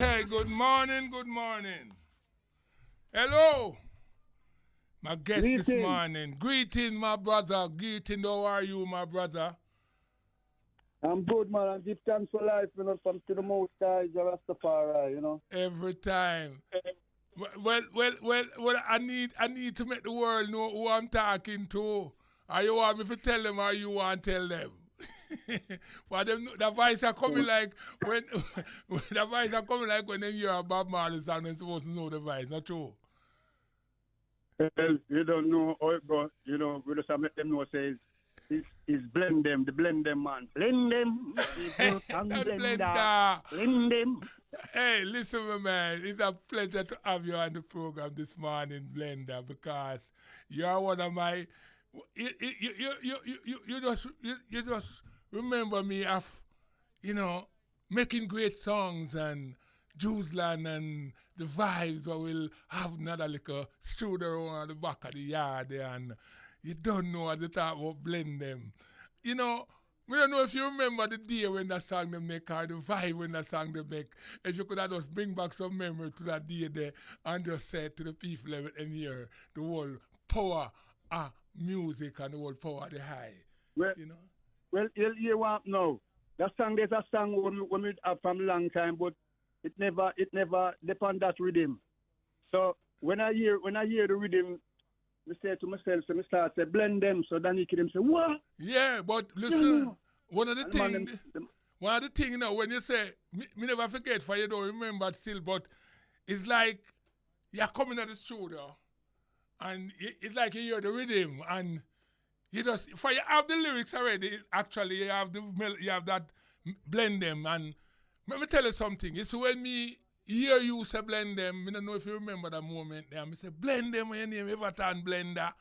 Hey, good morning, good morning. Hello, my guest this Greeting. morning. Greeting, my brother. Greeting, how are you, my brother? I'm good, man. I give thanks for life, from to the most high, is a Rastafari. Every time. Well, I need to make the world know who I'm talking to. Are you want me to tell them or you want to tell them? For them, the voice are coming like when the voice are coming like when they hear a Bob Marley song, they're supposed to know the voice, not true? Well, you don't know how it goes, we just have to let them know, says, it's blend them, the blend them, man. Blend them, people can And blend that. Blender. Blend them. Hey, listen, my man. It's a pleasure to have you on the program this morning, Blender, because you are one of my. You just remember me of, you know, making great songs and Jewsland and the vibes where we'll have another little strudel on the back of the yard there and you don't know at the time what blend them. You know, we don't know if you remember the day when that song they make or the vibe when that song they make. If you could have just bring back some memory to that day there and just say to the people and hear the whole power of music and the whole power of the high. Well, You know? you hear what now? That song, there's a song when we have from long time, but it never depend that rhythm. So when I hear the rhythm, I say to myself, so I start say blend them. So then you can them say what? Yeah, but You listen, know. one of the And man, things, one of the things, when you say, me never forget, for you don't remember still, but it's like you're coming at the studio and it's like you hear the rhythm and you just, for you have the lyrics already, actually, you have you have that blend them and let me tell you something, it's when me hear you say blend them, I don't know if you remember that moment there, I say blend them when your name EVERTON Blender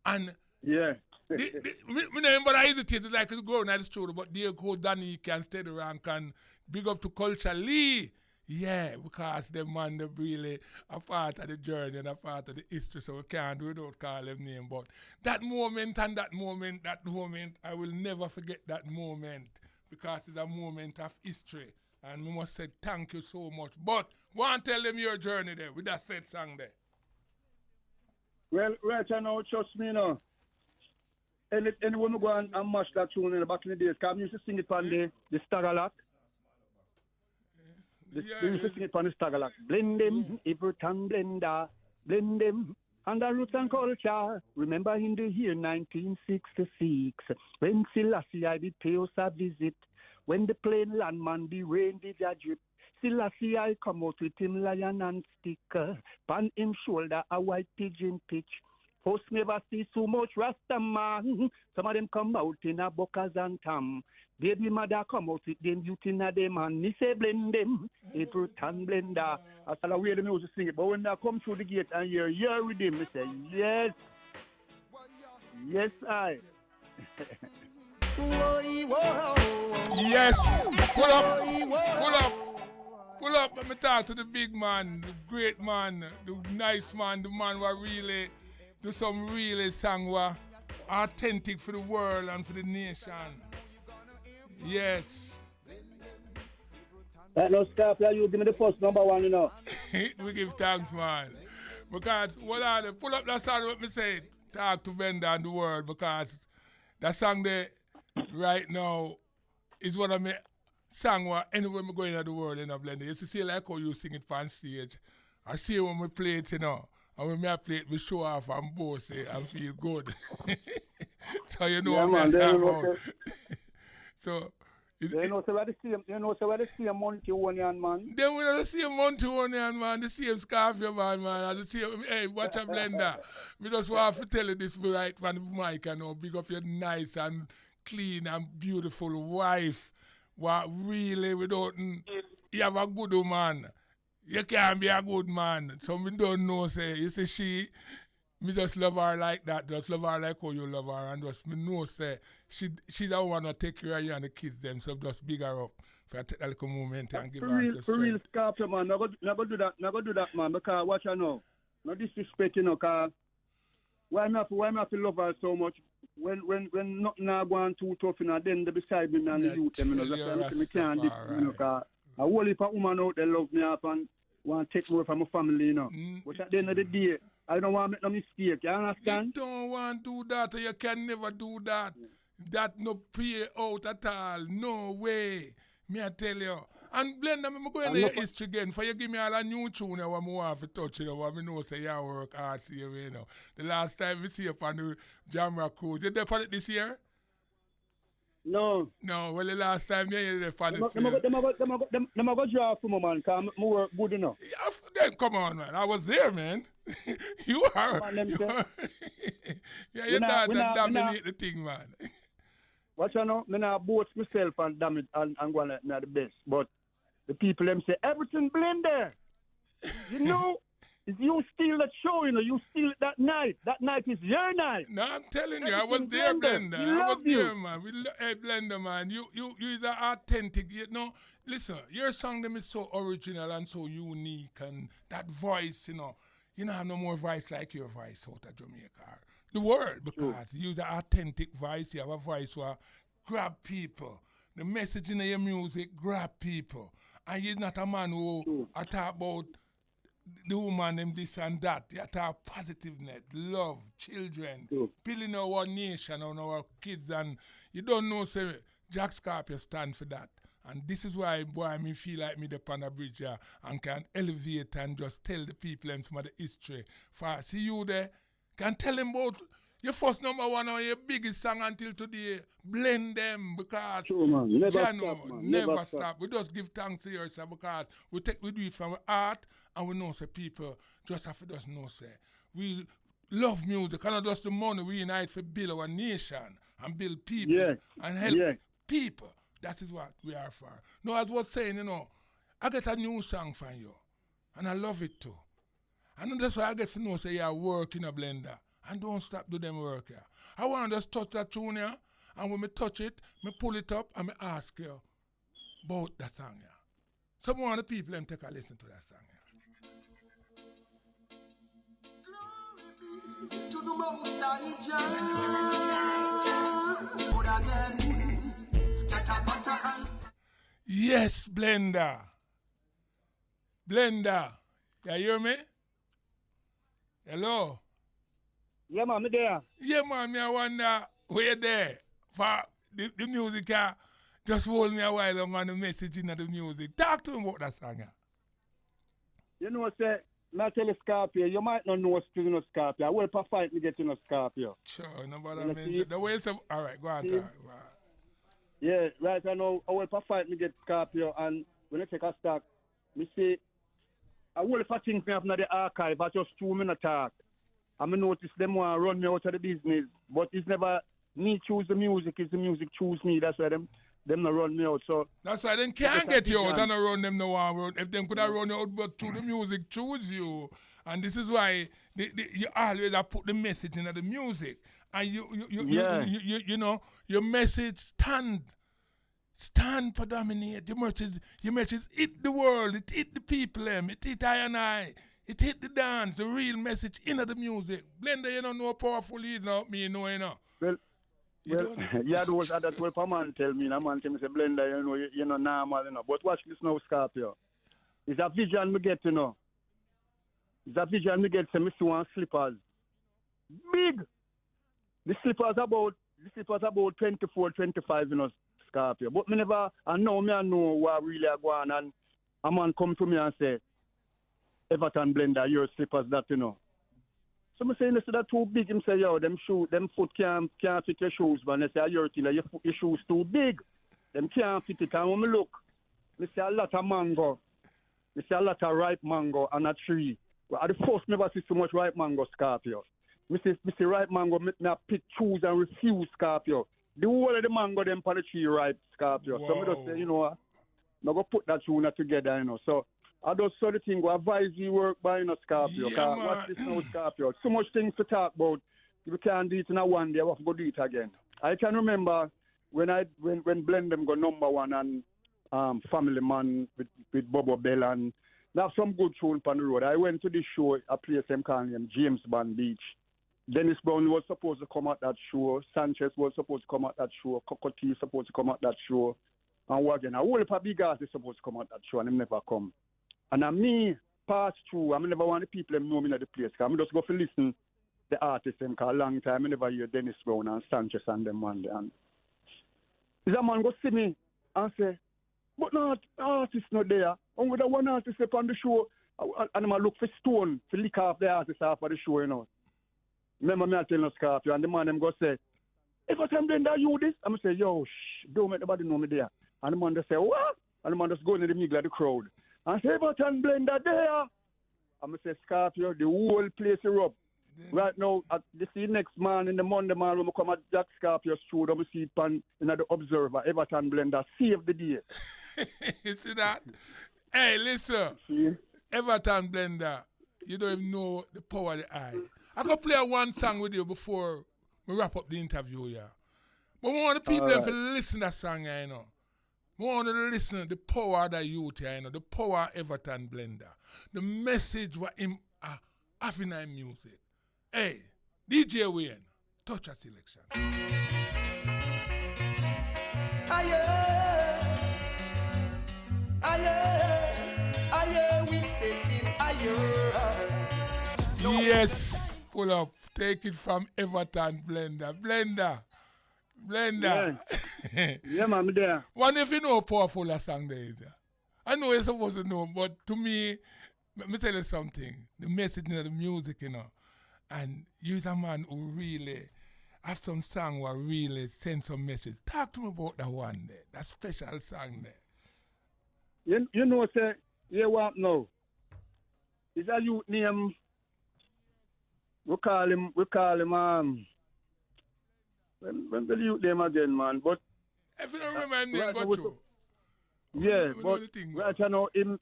and yeah. me name but I hesitate like to go in the studio, but there go Danny can stay the rank and big up to Culture Lee. Yeah, because them man they really a part of the journey and a part of the history, so we can't do without call them name. But that moment and that moment, I will never forget that moment because it's a moment of history. And we must say thank you so much. But go and tell them your journey there with that said song there. Well, right now, trust me, anyone who go and mash that tune in the back in the days, because I used to sing it on the Stagalak. They used to sing it on the Stagalak. Blend them, Everton blender, blend them. And the roots and culture. Remember in the year 1966, when Selassie I did pay us a visit, when the plain landman the rain did a drip. Selassie I come out with him lion and sticker, pan him shoulder a white pigeon pitch. Post never see so much Rasta man. Some of them come out in a buckers and tam. Baby mother come out with them youth in a them and me say blend them. April tan blender. I said I hear the music sing it. But when I come through the gate and hear with them, I say, yes, yes I. Yes, pull up. Let me talk to the big man, the great man, the nice man, the man who really do some really song were authentic for the world and for the nation. Yes. That no Scorpio, you give me the first number one. We give thanks, man. Because, pull up that song, what me say, talk to Bender and the world, because that song there, right now, is one of my song where anywhere me go in the world in a blender. You see like how you sing it on stage. I see when we play it, and when I play it, we show off and boast it and feel good. So you know Yeah, what I'm man. talking about. So So we're the same. So we're the same Monty Onion, man. then we are the same Monty Onion, man, the same Scorpio, man, and the same, hey, watch a blender. We just want to tell you this right from the mic, big up your nice and clean and beautiful wife. What really, you have a good woman. You can't be a good man. So we don't know, say, you see, me just love her like that, just love her like how you love her, and just me know say she don't wanna take care of you and the kids them, so just big her up for a take a little moment and give her some For real, strength. Scorpio, man. Never do that, man. Because watch I know. No disrespect, cause why me have to love her so much when nothing not going too tough, then they beside me and the Me I youth them, tell That's you why me can't dip, Rastafari. cause A whole heap of women out there love me up and want to take more from my family, you know. But at the end of the day, I don't want to make no mistake, you understand? You don't want to do that, or you can never do that. That no pay out at all. No way. Me I tell you. And Blender, I'm going to your history again. For you give me all a new tune I want to touch, you know, what I know say you work hard, see you know. The last time we see you on the Jamra cruise, you there for it this year? No. No, well, the last time you there for this year. Them I go draw for my man, because I work good enough. Yeah, then come on, man. I was there, man. you are. Yeah, you thought that dominate the thing, man. What you know, I not boast myself and damn it and go like me the best. But the people them say everything blender. You know, if you steal that show, you know, you steal it that night. That night is your night. No, I'm telling you, I was there, Blender. I was there, man. Hey, Blender, man. You is authentic, you know. Listen, your song them is so original and so unique, and that voice, you know have no more voice like your voice out of Jamaica. The world, because you use an authentic voice, you have a voice where grab people. The message in your music grab people. And you're not a man who talk about the woman and this and that. You talk positiveness, love, children, building our nation and our kids. And you don't know, say, Jack Scorpio stand for that. And this is why, boy, I feel like me up on the bridge here and can elevate and just tell the people and some of the history. For see you there, can tell them about your first number one or your biggest song until today. Blend them because man. Never stop, man. Never stop. We just give thanks to yourself because we do it from our heart and we know say people just have to just know say we love music and not just the money we unite for build our nation and build people and help people. That is what we are for. No, as I was saying, I get a new song from you and I love it too. And that's why I get to know say you work in a blender. And don't stop do them work here. I want to just touch that tune here, and when me touch it, me pull it up and me ask you about that song here. Some of the people them take a listen to that song here. Glory be to the Most High Jah. Yes, Blender. Blender. You hear me? Hello? Yeah, man, me there. Yeah, man, me I wonder where you there. For the music, just hold me a while long on the message in the music. Talk to me about that song. You know, say, I tell you, Scorpio, you might not know still no Scorpio. I will fight me get to no Scorpio. Sure, nobody mention. The way you say, all right, go on, talk. Yeah, right, I know, I will fight me get Scorpio, and when I take a stock, me say, I will if I think me have the archive, I just 2 minutes talk. I notice them want to run me out of the business, but it's never me choose the music, it's the music choose me. That's why them not run me out. So that's why they can't get you out and run them no one. If them could have run you out, but through the music choose you. And this is why you always have put the message in the music. And you know, your message stand predominate. Your message hit the world, it hit the people, it hit I and I. It hit the dance, the real message in the music. Blender, you don't know how powerful he is now, me, you know. Well, yeah, those other 12 man tell me, man tell me, say, Blender, you know, normal, But watch this now, Scorpio. It's a vision me get, It's a vision me get, say, me see one slippers. Big! The slippers about 24, 25, Scorpio. But me never, I know what really I go on, and a man come to me and say, EVERTON blender, your slippers that, So I say, listen, that too big. Him say, yo, them foot can't fit your shoes, but I say, your shoes too big. Them can't fit it. And when I look, I see a lot of mango. I see a lot of ripe mango on a tree. Well, at the first, never see so much ripe mango, Scorpio. I see ripe mango, I pick, choose and refuse, Scorpio. The whole of the mango, them on the tree ripe, Scorpio. Wow. So I just say, I'm going to put that tune together, So I just saw the thing, go advise you work by Scorpio. Yeah, watch this now, Scorpio. So much things to talk about. If you can't do it in a one day, I have to go do it again. I can remember when Blend them go number one and Family Man with Bobo Bell and they have some good tune on the road. I went to this show, a place I'm calling him James Bond Beach. Dennis Brown was supposed to come at that show. Sanchez was supposed to come at that show. Cocotte supposed to come at that show. and what again. A whole heap of big artists supposed to come at that show and them never come. And me pass through, I never want the people them know me at the place. Cause I just go for listen the artists them cause a long time I never hear Dennis Brown and Sanchez and them one day. And this a man go see me and say, but no artist not there. And with the one artist up on the show, and I look for stone to lick off the artist off of the show, you know. Remember me I tell you Scorpio, and the man them go say, EVERTON Blender, you this? I'm say, yo, don't make nobody know me there. And the man just say, what? And the man just go in the middle of the crowd. And say, EVERTON Blender there. I'm say, Scorpio, the whole place is up. Right now, this is next man in the Monday man when I come at Jack Scorpio's studio, I see pan in the Observer, EVERTON Blender, save the day. You see that? Hey, listen. See? EVERTON Blender, you don't even know the power of the eye. I could play one song with you before we wrap up the interview, yeah. But I want the people to listen to that song, you know. I want to listen to the power of the youth, you know, the power of EVERTON Blender, the message what him having in music. Hey, DJ Wayne, touch a selection. Aye, we still feel higher. Yes, pull up. Take it from EVERTON Blender. Blender. Yeah, man, I'm there. One if you know how powerful a song there is. I know you're supposed to know, but to me, let me tell you something. The message of the music, you know. And you're a man who really have some song where really send some message. Talk to me about that one there, that special song there. You know, say, you what now? Is a youth name, we call him, when the youth name again, man, but if you don't remember him, name, go through. Yeah, but right now, him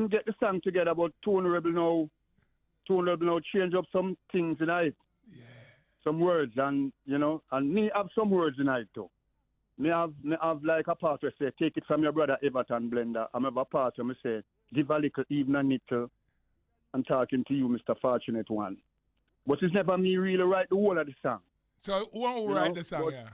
get the song together, but Tone Rebel now change up some things in it. Yeah. Some words, and, you know, and me have some words in it too. Me have like a part where say, take it from your brother EVERTON Blender. I'm have a part where me say, give a little, even a little, and talking to you, Mr. Fortunate One. But it's never me really write the whole of the song. So who will write the song, yeah?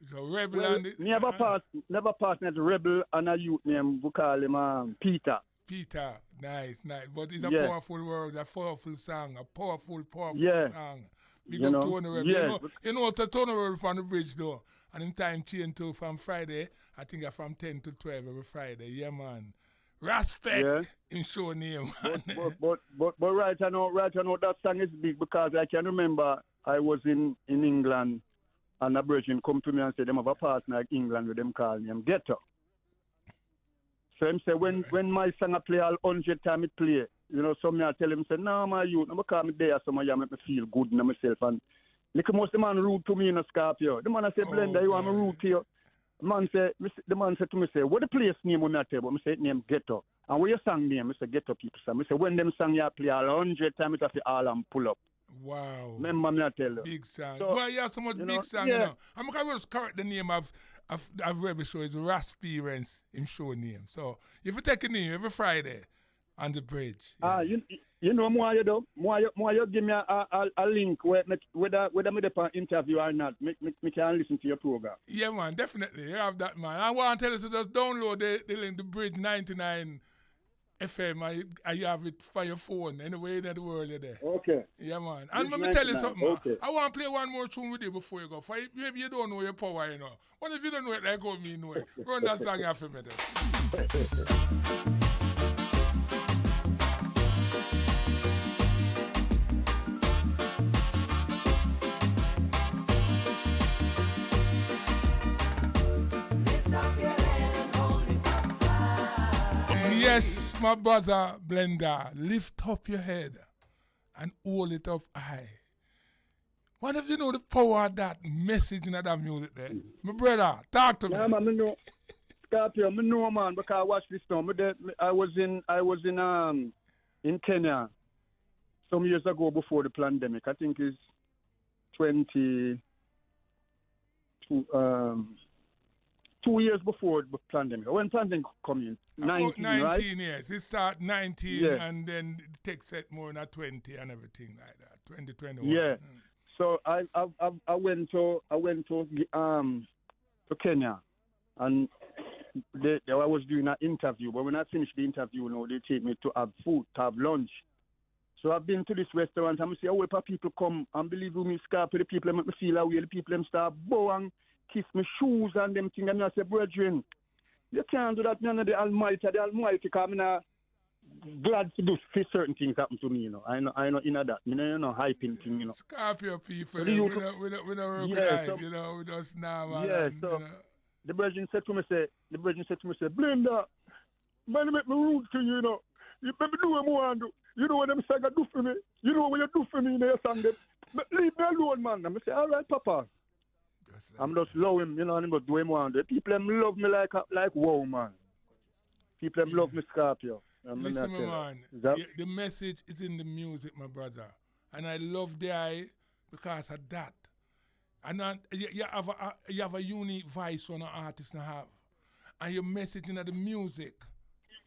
So Rebel well, and... Me have a part, never partner Rebel and a youth name, we call him Peter. Peter, nice. But it's a Yeah. powerful word, a powerful song, a powerful Yeah. song. Big You up know, Tony Rebel. yeah. You know to Tony Rebel from the bridge though. And in time change too from Friday, I think from 10 to 12 every Friday. Yeah, man. Respect Yeah. in show name. But right now that song is big because I can remember I was in England and a virgin come to me and said them have a partner in England with them call him Ghetto. So him say when my song I play all 100 times it play, you know, some me I tell him say, no my youth, no because me there some of you make me feel good in myself and like most the man rude to me in a Scorpio. The man I say, Blender, you want me rude to you? The man said to me, say, what the place name when I tell you? I say, name Ghetto. And what your song name? I say, Ghetto people. So I say, when them song you play all 100 times, it have to all and pull up. Wow. Remember me I tell you. Big song. So, Boy, you have so much big song, yeah. you know. I'm going to correct the name of Rebel Show. It's Raspirance in show name. So if you take a name every Friday on the bridge. Yeah. You know more you do. More you give me a link whether me dey interview or not. Me can listen to your program. Yeah, man, definitely. You have that, man. I want to tell you to just download the link, the Bridge 99 FM. You have it for your phone. Anyway, in the world you're there. Okay. Yeah, man. And let me tell you something, man. Okay. I want to play one more tune with you before you go. For maybe you don't know your power, you know. What if you don't know it like how me know it? Run that song after me then. Yes, my brother Blender, lift up your head and hold it up high. What if you know the power of that message in that music there? My brother, talk to me. Yeah, man, I know. Scorpio, I know, man, because I watch this now. I was in Kenya some years ago before the pandemic. I think it's 2 years before the pandemic. When pandemic come in, 19, right? Years. It start 19 yeah. And then it takes set more than 20 and everything like that. 2021. Yeah. So I went to Kenya, and I was doing an interview, but when I finished the interview, they take me to have food, to have lunch. So I've been to this restaurant and I say, oh, if people come and believe me, Scorpio, the people make me feel away, the people them start bow and kiss my shoes and them things, and I say, brethren, you can't do that, none of the Almighty, because I'm not glad to do certain things happen to me, I know in that, hyping thing, Scorpio people, So we don't work with hype, we just normal. Yeah, and, so the brethren said to me, Blender, man, make me rude to you, You make me do what I want to do. You know what them song do for me? You know what you do for me in your song, them. Leave me alone, man. I'm say, all right, Papa. I'm just love him, and I'm just do him one. The people them love me like wow, man. People them love me, Scorpio. Listen, my man, the message is in the music, my brother. And I love the eye because of that. And you have a unique voice on an artist to have. And your message in the music.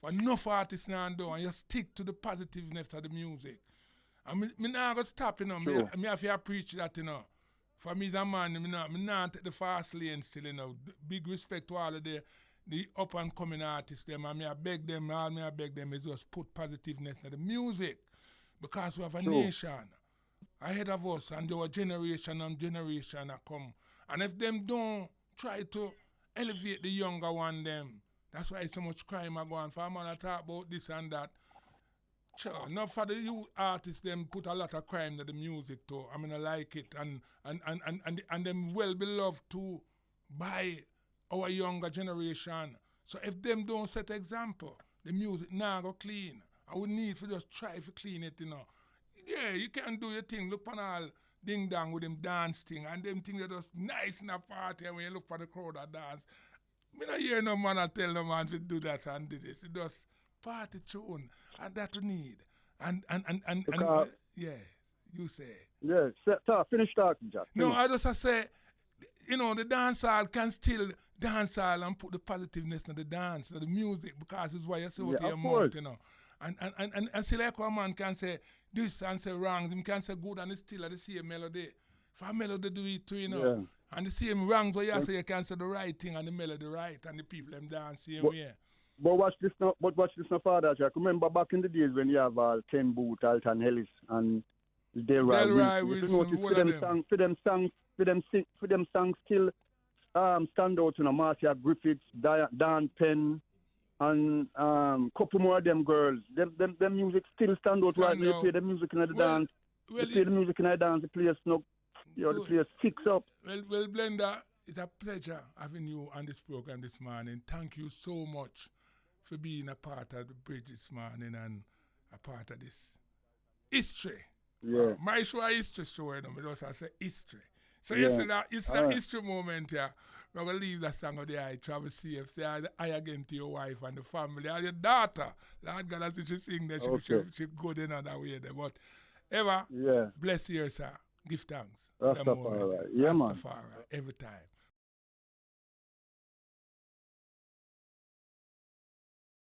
But enough artists now do, and you stick to the positiveness of the music. And me not gonna stop, Me have to preach that, For me as a man, me not take the fast lane still, Big respect to all of the up and coming artists them, and me I beg them is just put positiveness in the music. Because we have a nation ahead of us, and there are generation and generation that come. And if them don't try to elevate the younger one them, that's why so much crime are going. For a man to talk about this and that. Sure, not for the youth artists, them put a lot of crime to the music too. I mean, I like it. And them well beloved too by our younger generation. So if them don't set example, the music now go clean. I would need to just try to clean it, Yeah, you can do your thing. Look on all ding dong with them dance thing. And them things are just nice in a party. And when you look for the crowd that dance, me not hear no man tell no man to do that and do this. It just party tune, and that we need. And yeah, you say. Yeah, finish talking, Jack. No, I just say, the dance hall can still dance hall and put the positiveness in the dance, in the music, because it's why you say what your mouth, And see like a man can say this and say wrong, him can say good and it's still the same melody. For a melody do it too, Yeah. And the same wrongs where you say you can say the right thing and the melody right and the people them dance same way. But watch this now, Father Jack. Remember back in the days when you have Ken Booth, Alton Ellis, and Delroy Wilson. For them songs still stand out, Marcia Griffiths, Dan Penn, and couple more of them girls. Them music still stand out right now. You play the music in the dance. You play the music in the dance, the place the place fix up. Well, Blender, it's a pleasure having you on this program this morning. Thank you so much for being a part of the bridge this morning and a part of this history. Yeah. My show is history show, because I say history. So it's that history moment here. We're going to leave that song of the eye, travel safe, say I again to your wife and the family and your daughter. Lord God, as she sing there, she good in that way there. But bless you, sir. Give thanks. Rastafari. Yeah, man. Rastafari, every time.